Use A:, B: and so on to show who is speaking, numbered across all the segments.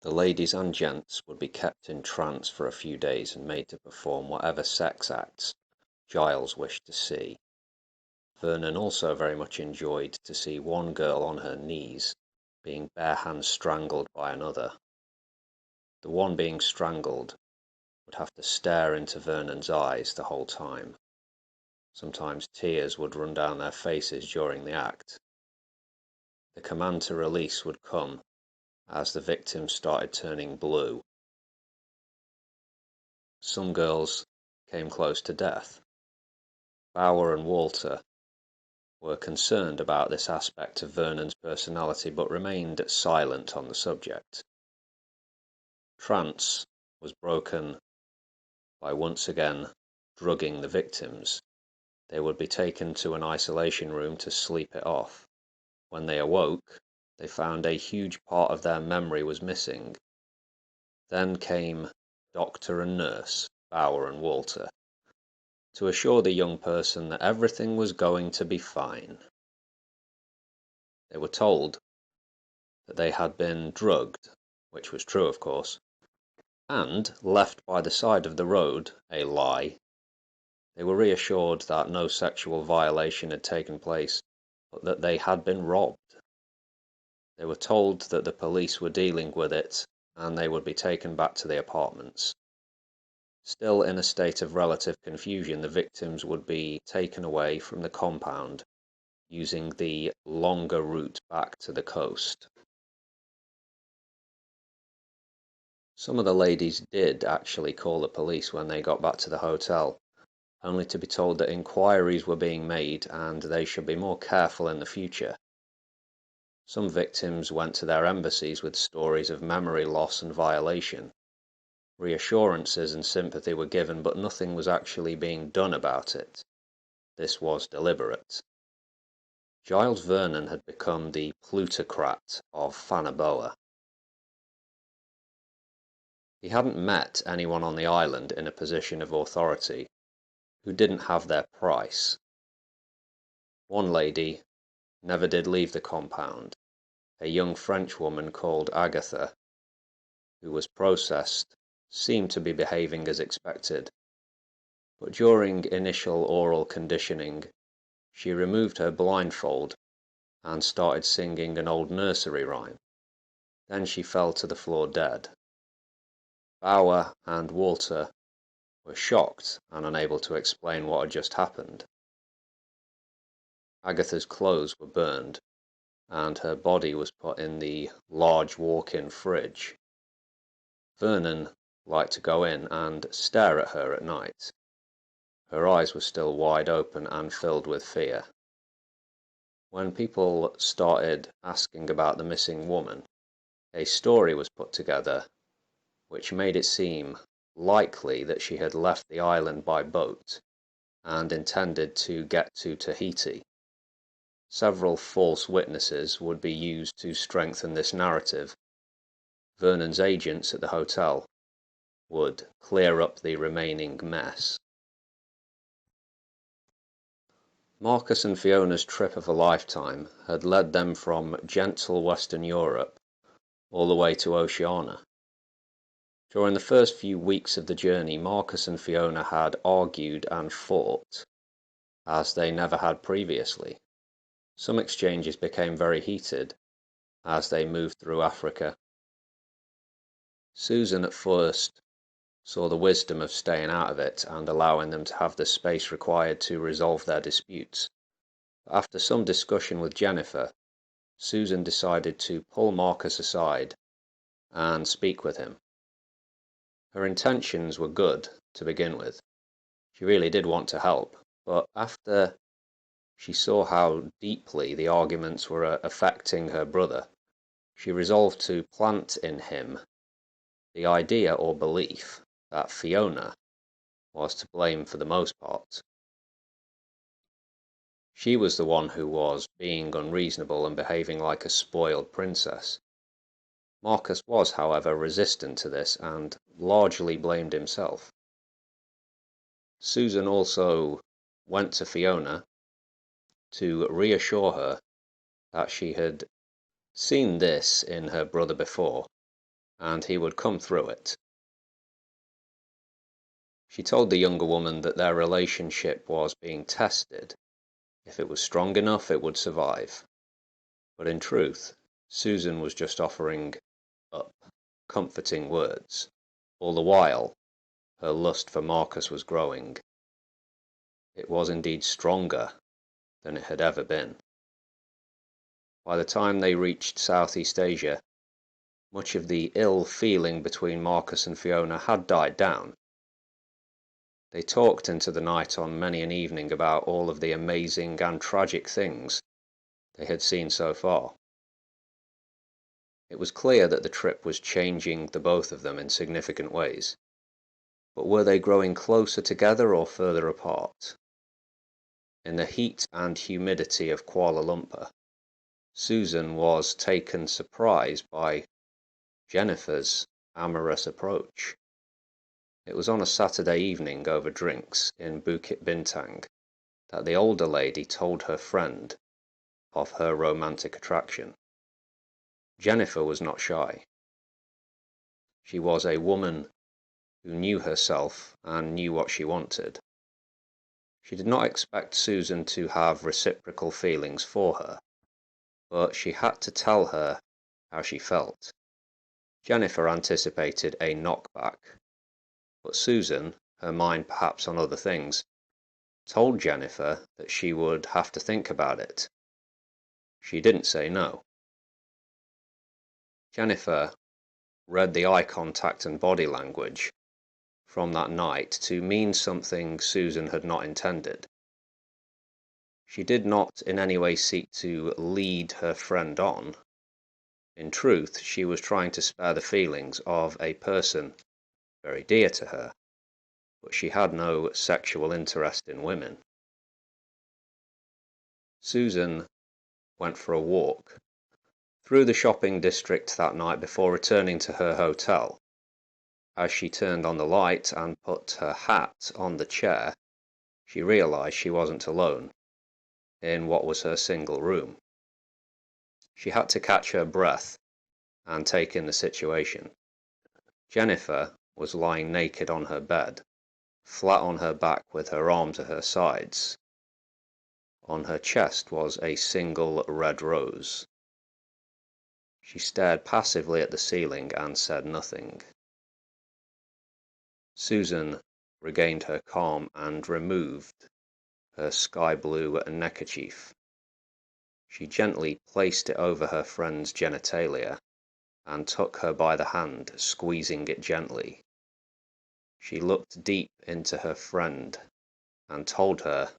A: The ladies and gents would be kept in trance for a few days and made to perform whatever sex acts Giles wished to see. Vernon also very much enjoyed to see one girl on her knees being bare-hand strangled by another. The one being strangled would have to stare into Vernon's eyes the whole time. Sometimes tears would run down their faces during the act. The command to release would come as the victim started turning blue. Some girls came close to death. Bauer and Walter were concerned about this aspect of Vernon's personality but remained silent on the subject. Trance was broken by once again drugging the victims. They would be taken to an isolation room to sleep it off. When they awoke, they found a huge part of their memory was missing. Then came doctor and nurse, Bauer and Walter, to assure the young person that everything was going to be fine. They were told that they had been drugged, which was true of course, and left by the side of the road, a lie. They were reassured that no sexual violation had taken place, but that they had been robbed. They were told that the police were dealing with it, and they would be taken back to the apartments. Still in a state of relative confusion, the victims would be taken away from the compound, using the longer route back to the coast. Some of the ladies did actually call the police when they got back to the hotel, only to be told that inquiries were being made and they should be more careful in the future. Some victims went to their embassies with stories of memory loss and violation. Reassurances and sympathy were given, but nothing was actually being done about it. This was deliberate. Giles Vernon had become the plutocrat of Fanaboa. He hadn't met anyone on the island in a position of authority who didn't have their price. One lady never did leave the compound, a young French woman called Agatha, who was processed, seemed to be behaving as expected, but during initial oral conditioning, she removed her blindfold and started singing an old nursery rhyme. Then she fell to the floor dead. Bauer and Walter were shocked and unable to explain what had just happened. Agatha's clothes were burned, and her body was put in the large walk-in fridge. Vernon liked to go in and stare at her at night. Her eyes were still wide open and filled with fear. When people started asking about the missing woman, a story was put together which made it seem likely that she had left the island by boat and intended to get to Tahiti. Several false witnesses would be used to strengthen this narrative. Vernon's agents at the hotel would clear up the remaining mess. Marcus and Fiona's trip of a lifetime had led them from gentle Western Europe all the way to Oceania. During the first few weeks of the journey, Marcus and Fiona had argued and fought as they never had previously. Some exchanges became very heated as they moved through Africa. Susan at first saw the wisdom of staying out of it and allowing them to have the space required to resolve their disputes. But after some discussion with Jennifer, Susan decided to pull Marcus aside and speak with him. Her intentions were good to begin with. She really did want to help, but after she saw how deeply the arguments were affecting her brother, she resolved to plant in him the idea or belief that Fiona was to blame for the most part. She was the one who was being unreasonable and behaving like a spoiled princess. Marcus was, however, resistant to this and largely blamed himself. Susan also went to Fiona to reassure her that she had seen this in her brother before, and he would come through it. She told the younger woman that their relationship was being tested. If it was strong enough, it would survive. But in truth, Susan was just offering up comforting words. All the while, her lust for Marcus was growing. It was indeed stronger than it had ever been. By the time they reached Southeast Asia, much of the ill feeling between Marcus and Fiona had died down. They talked into the night on many an evening about all of the amazing and tragic things they had seen so far. It was clear that the trip was changing the both of them in significant ways. But were they growing closer together or further apart? In the heat and humidity of Kuala Lumpur, Susan was taken surprise by Jennifer's amorous approach. It was on a Saturday evening over drinks in Bukit Bintang that the older lady told her friend of her romantic attraction. Jennifer was not shy. She was a woman who knew herself and knew what she wanted. She did not expect Susan to have reciprocal feelings for her, but she had to tell her how she felt. Jennifer anticipated a knockback, but Susan, her mind perhaps on other things, told Jennifer that she would have to think about it. She didn't say no. Jennifer read the eye contact and body language from that night to mean something Susan had not intended. She did not in any way seek to lead her friend on. In truth, she was trying to spare the feelings of a person very dear to her, but she had no sexual interest in women. Susan went for a walk through the shopping district that night before returning to her hotel. As she turned on the light and put her hat on the chair, she realized she wasn't alone in what was her single room. She had to catch her breath and take in the situation. Jennifer was lying naked on her bed, flat on her back with her arms at her sides. On her chest was a single red rose. She stared passively at the ceiling and said nothing. Susan regained her calm and removed her sky-blue neckerchief. She gently placed it over her friend's genitalia and took her by the hand, squeezing it gently. She looked deep into her friend and told her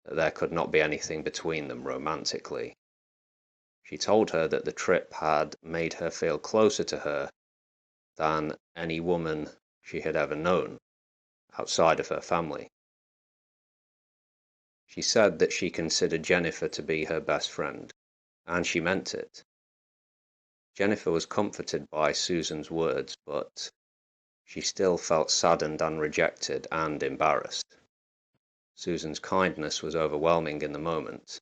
A: that there could not be anything between them romantically. She told her that the trip had made her feel closer to her than any woman she had ever known, outside of her family. She said that she considered Jennifer to be her best friend, and she meant it. Jennifer was comforted by Susan's words, but she still felt saddened and rejected and embarrassed. Susan's kindness was overwhelming in the moment.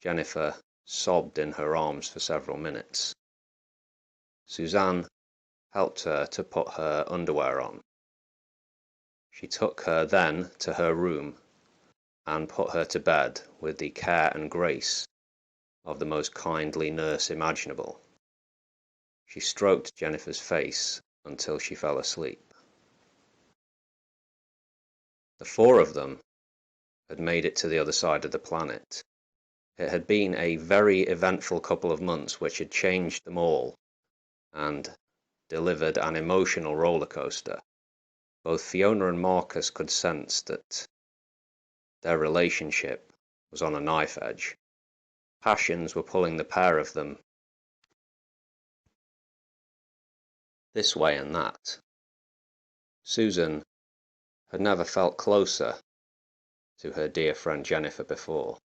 A: Jennifer sobbed in her arms for several minutes. Suzanne helped her to put her underwear on. She took her then to her room and put her to bed with the care and grace of the most kindly nurse imaginable. She stroked Jennifer's face until she fell asleep. The four of them had made it to the other side of the planet. It had been a very eventful couple of months which had changed them all and delivered an emotional roller coaster. Both Fiona and Marcus could sense that their relationship was on a knife edge. Passions were pulling the pair of them this way and that. Susan had never felt closer to her dear friend Jennifer before.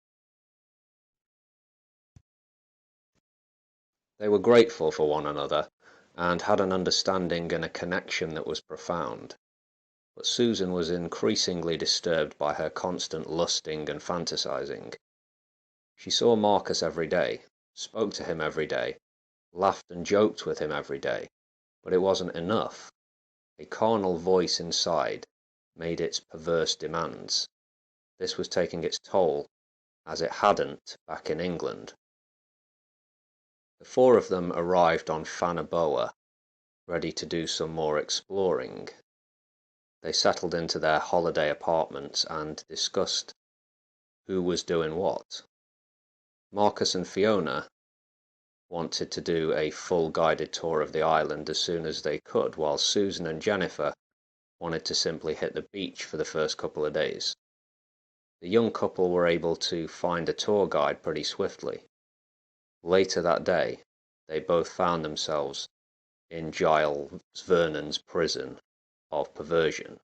A: They were grateful for one another and had an understanding and a connection that was profound. But Susan was increasingly disturbed by her constant lusting and fantasizing. She saw Marcus every day, spoke to him every day, laughed and joked with him every day. But it wasn't enough. A carnal voice inside made its perverse demands. This was taking its toll, as it hadn't back in England. The four of them arrived on Fanaboa, ready to do some more exploring. They settled into their holiday apartments and discussed who was doing what. Marcus and Fiona wanted to do a full guided tour of the island as soon as they could, while Susan and Jennifer wanted to simply hit the beach for the first couple of days. The young couple were able to find a tour guide pretty swiftly. Later that day, they both found themselves in Giles Vernon's prison of perversion.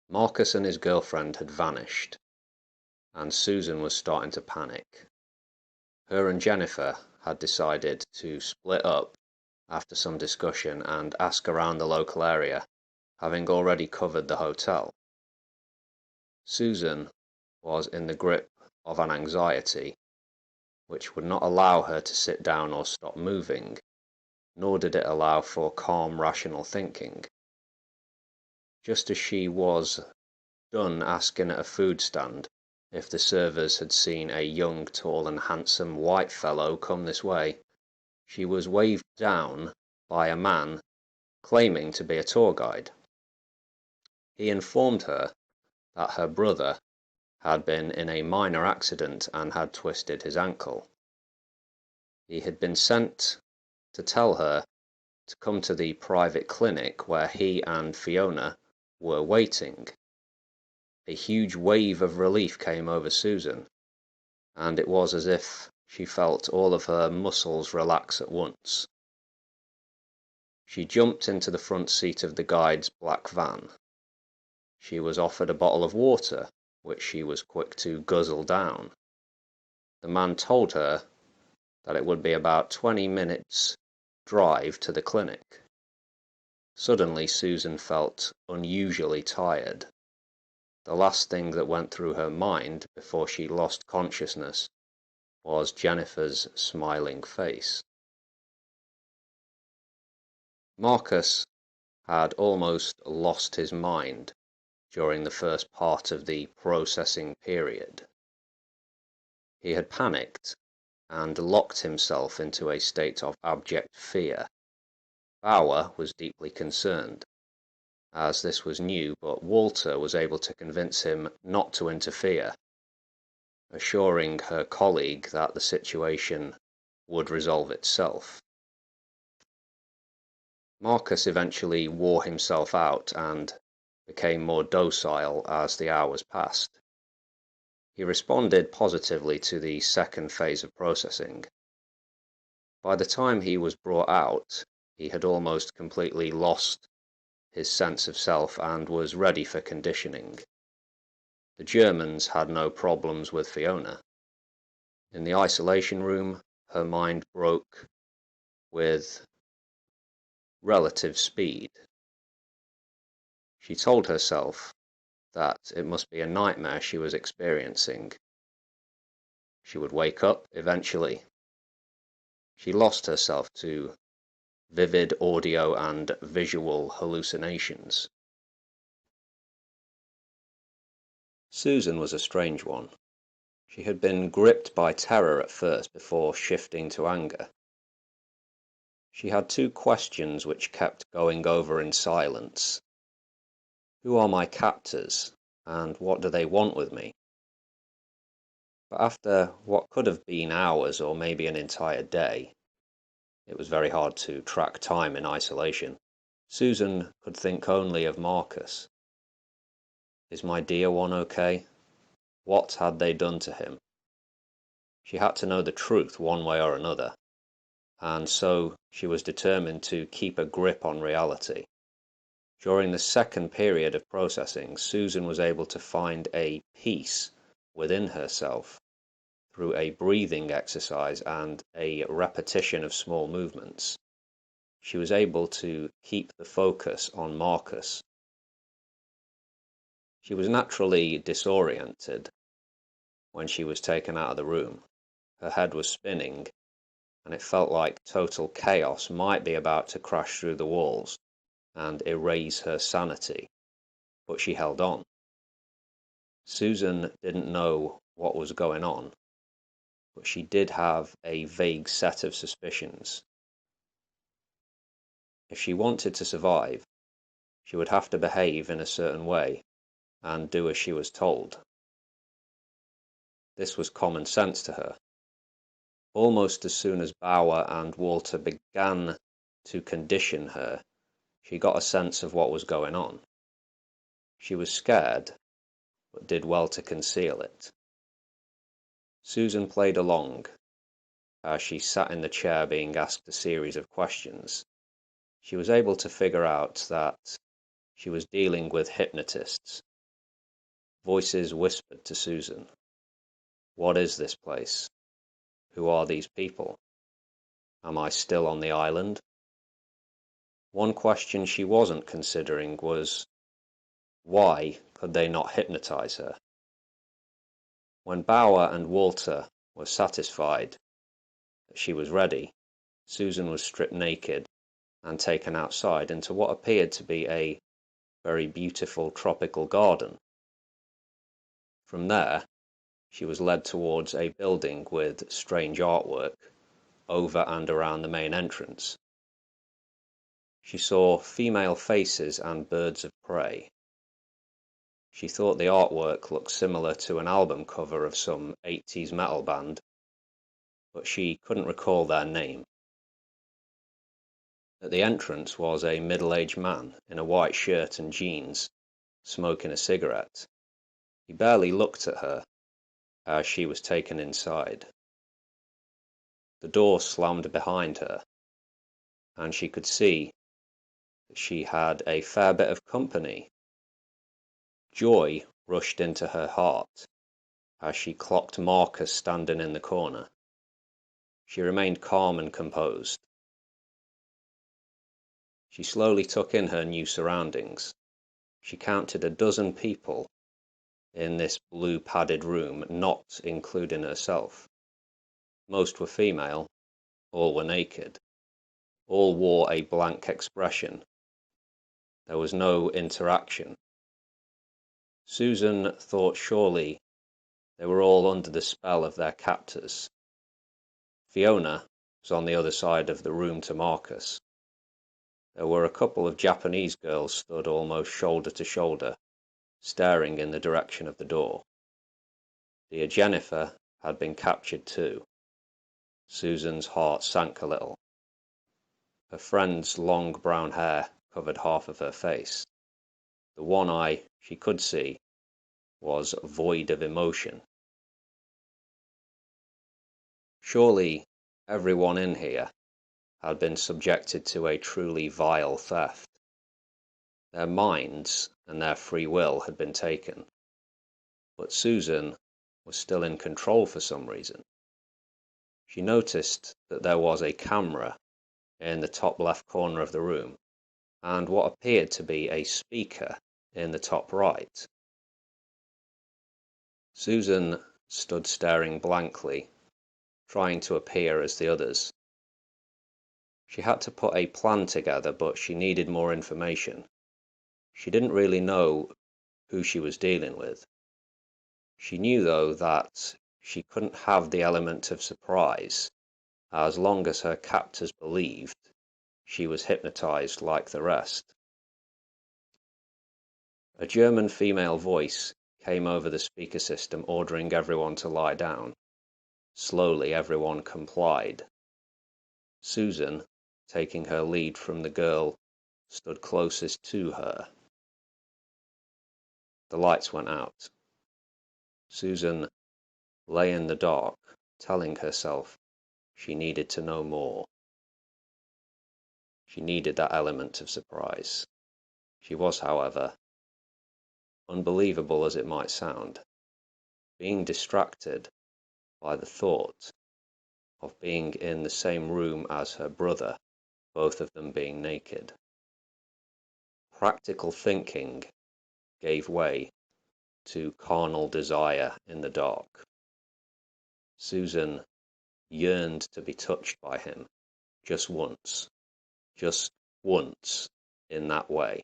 A: Marcus and his girlfriend had vanished, and Susan was starting to panic. Her and Jennifer had decided to split up after some discussion and ask around the local area, having already covered the hotel. Susan was in the grip of an anxiety which would not allow her to sit down or stop moving, nor did it allow for calm, rational thinking. Just as she was done asking at a food stand if the servers had seen a young, tall and handsome white fellow come this way, she was waved down by a man claiming to be a tour guide. He informed her that her brother had been in a minor accident and had twisted his ankle. He had been sent to tell her to come to the private clinic where he and Fiona were waiting. A huge wave of relief came over Susan, and it was as if she felt all of her muscles relax at once. She jumped into the front seat of the guide's black van. She was offered a bottle of water, which she was quick to guzzle down. The man told her that it would be about 20 minutes' drive to the clinic. Suddenly Susan felt unusually tired. The last thing that went through her mind before she lost consciousness was Jennifer's smiling face. Marcus had almost lost his mind during the first part of the processing period. He had panicked and locked himself into a state of abject fear. Bauer was deeply concerned, as this was new, but Walter was able to convince him not to interfere, assuring her colleague that the situation would resolve itself. Marcus eventually wore himself out and became more docile as the hours passed. He responded positively to the second phase of processing. By the time he was brought out, he had almost completely lost his sense of self and was ready for conditioning. The Germans had no problems with Fiona. In the isolation room, her mind broke with relative speed. She told herself that it must be a nightmare she was experiencing. She would wake up eventually. She lost herself to vivid audio and visual hallucinations. Susan was a strange one. She had been gripped by terror at first before shifting to anger. She had two questions which kept going over in silence. Who are my captors, and what do they want with me? But after what could have been hours or maybe an entire day, it was very hard to track time in isolation. Susan could think only of Marcus. Is my dear one okay? What had they done to him? She had to know the truth one way or another, and so she was determined to keep a grip on reality. During the second period of processing, Susan was able to find a peace within herself through a breathing exercise and a repetition of small movements. She was able to keep the focus on Marcus. She was naturally disoriented when she was taken out of the room. Her head was spinning, and it felt like total chaos might be about to crash through the walls and erase her sanity, but she held on. Susan didn't know what was going on, but she did have a vague set of suspicions. If she wanted to survive, she would have to behave in a certain way and do as she was told. This was common sense to her. Almost as soon as Bauer and Walter began to condition her, she got a sense of what was going on. She was scared, but did well to conceal it. Susan played along as she sat in the chair being asked a series of questions. She was able to figure out that she was dealing with hypnotists. Voices whispered to Susan, "What is this place? Who are these people? Am I still on the island?" One question she wasn't considering was, why could they not hypnotize her? When Bauer and Walter were satisfied that she was ready, Susan was stripped naked and taken outside into what appeared to be a very beautiful tropical garden. From there, she was led towards a building with strange artwork over and around the main entrance. She saw female faces and birds of prey. She thought the artwork looked similar to an album cover of some 80s metal band, but she couldn't recall their name. At the entrance was a middle-aged man in a white shirt and jeans, smoking a cigarette. He barely looked at her as she was taken inside. The door slammed behind her, and she could see that she had a fair bit of company. Joy rushed into her heart as she clocked Marcus standing in the corner. She remained calm and composed. She slowly took in her new surroundings. She counted a dozen people in this blue padded room, not including herself. Most were female, all were naked, all wore a blank expression. There was no interaction. Susan thought surely they were all under the spell of their captors. Fiona was on the other side of the room to Marcus. There were a couple of Japanese girls stood almost shoulder to shoulder, staring in the direction of the door. Dear Jennifer had been captured too. Susan's heart sank a little. Her friend's long brown hair covered half of her face. The one eye she could see was void of emotion. Surely everyone in here had been subjected to a truly vile theft. Their minds and their free will had been taken. But Susan was still in control for some reason. She noticed that there was a camera in the top left corner of the room, and what appeared to be a speaker in the top right. Susan stood staring blankly, trying to appear as the others. She had to put a plan together, but she needed more information. She didn't really know who she was dealing with. She knew, though, that she couldn't have the element of surprise as long as her captors believed she was hypnotized like the rest. A German female voice came over the speaker system ordering everyone to lie down. Slowly everyone complied. Susan, taking her lead from the girl, stood closest to her. The lights went out. Susan lay in the dark, telling herself she needed to know more. She needed that element of surprise. She was, however, unbelievable as it might sound, being distracted by the thought of being in the same room as her brother, both of them being naked. Practical thinking gave way to carnal desire in the dark. Susan yearned to be touched by him just once in that way.